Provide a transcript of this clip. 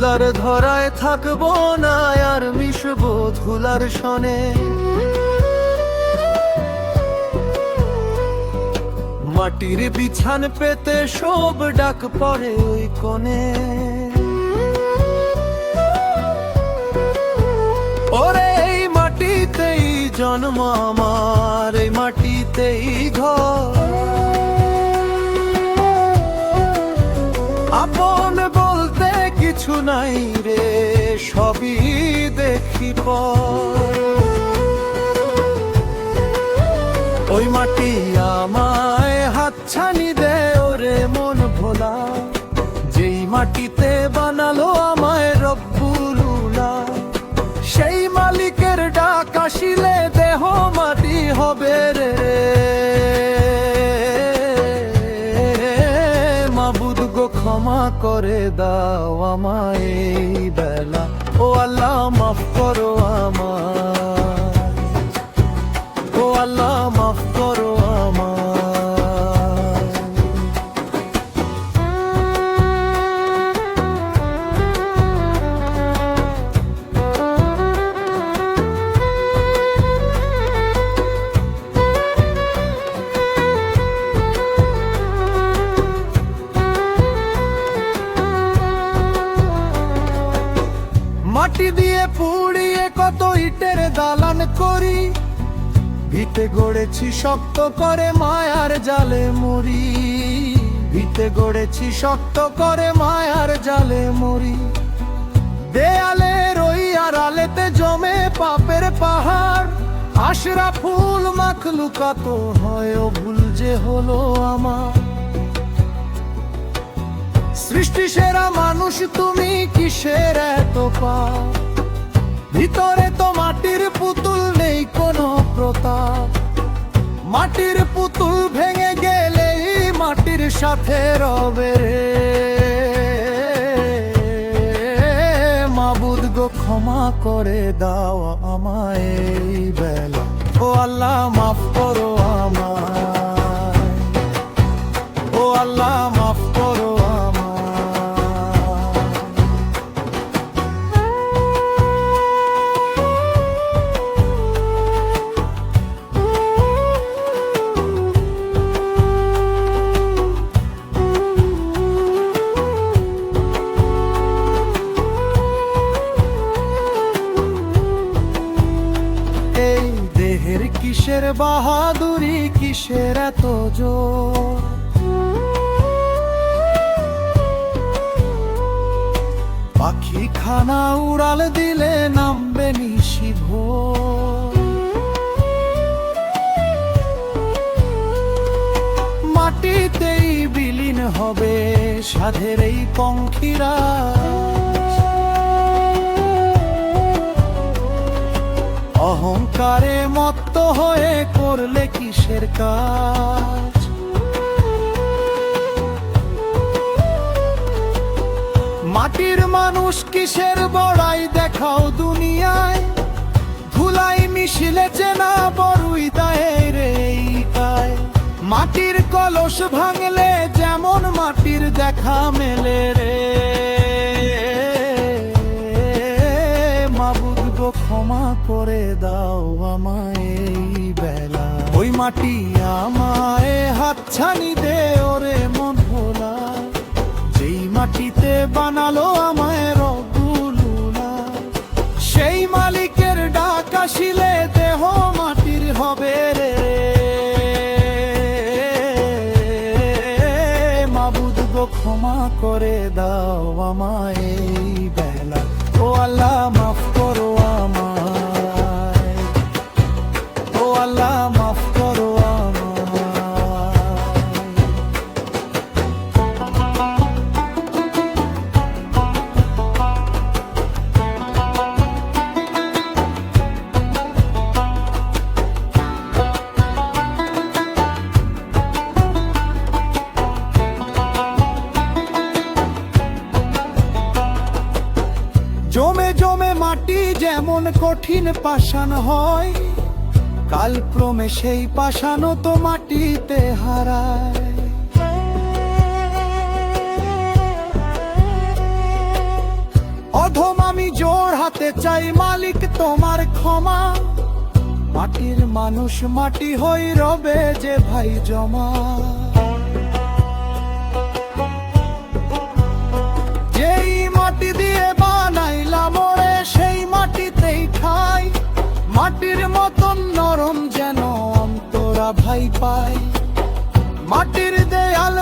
ধুলার ধরায় থাকবো না আর মিশবো ধুলার সনে। মাটির বিছান পেতে সব ডাক পড়ে ওই কোণে। ওরে এই মাটিতেই জন্ম আমার, এই মাটিতেই ঘর। আপন বলতে কিছু নাই রে, সবই দেখি পর। ওই মাটি আমায় হাতছানি দে ওরে মন ভোলা, যেই মাটিতে বানালো আমায় রব্বুল উলা। সেই মালিকের ডাক আসিলে দেহ মাটি হবে রে। মাবুদ গো ক্ষমা করে দাও আমায় এই বেলা, ও আল্লাহ মাফ করো আমায়, ও আল্লাহ মাফ করো আমায়। মাটি দিয়ে পুড়িয়ে কত ইটের দালান করি, ভিতে গড়েছি শক্ত করে মায়ার জালে মরি। ভিতে গড়েছি শক্ত করে মায়ার জালে মরি। দেয়ালের ওই আড়ালেতে জমে পাপের পাহাড়। আশরা ফুল মাখলুকাত হয় ও ভুল যে হলো আমার। সৃষ্টি সেরা মানুষ তুমি কিসের এত পাপ? ভিতরে তো মাটির পুতুল নেই কোনো প্রতাপ। মাটির পুতুল ভেঙে গেলেই মাটির সাথে রবে রে। মাবুদ গো ক্ষমা করে দাও আমায় এই বেলা, ও আল্লাহ মাফ করো আমায়, ও আল্লাহ মাফ করো আমায়। কিসের বাহাদুরি, কিসের এত জোর? পাখি খানা উড়াল দিলে নামবে নিশি ভোর। মাটিতেই বিলীন হবে সাধের এই পঙ্খিরা। অহংকারে মত্ত হয়ে করলে কিসের কাজ? মাটির মানুষ কিসের বড়াই দেখাও দুনিয়ায়। ধুলাই মিশিলে চেনা বড়ুই দায়ে রে এই গায়। মাটির কলস ভাঙলে যেমন মাটির দেখা মেলে রে। মাবুদ গো ক্ষমা করে দাও আমায় এই বেলা, ওই মাটি আমায় হাতছানি দে ওরে মন ভোলা। যেই মাটিতে বানালো আমায় রব্বুল উলা। সেই মালিকের ডাক আসিলে দেহ মাটির হবে রে। মাবুদ গো ক্ষমা করে দাও আমায় এই বেলা, ও আল্লাহ মাফ করো আমায়, ও আল্লাহ মাফ করো আমায়। জমে জমে মাটি যেমন কঠিন পাষাণ হয়, কালক্রমে সেই পাষাণও তো মাটিতে হারায়। আমি জোর হাতে চাই মালিক তোমার ক্ষমা, মাটির মানুষ মাটি হই রবে যে ভাই জমা। যেই মাটি দিয়ে বানাইলাম ওরে সেই মাটিতেই খাই, মাটির মতন নরম যেন অন্তরা ভাই পাই। মাটির দেয়াল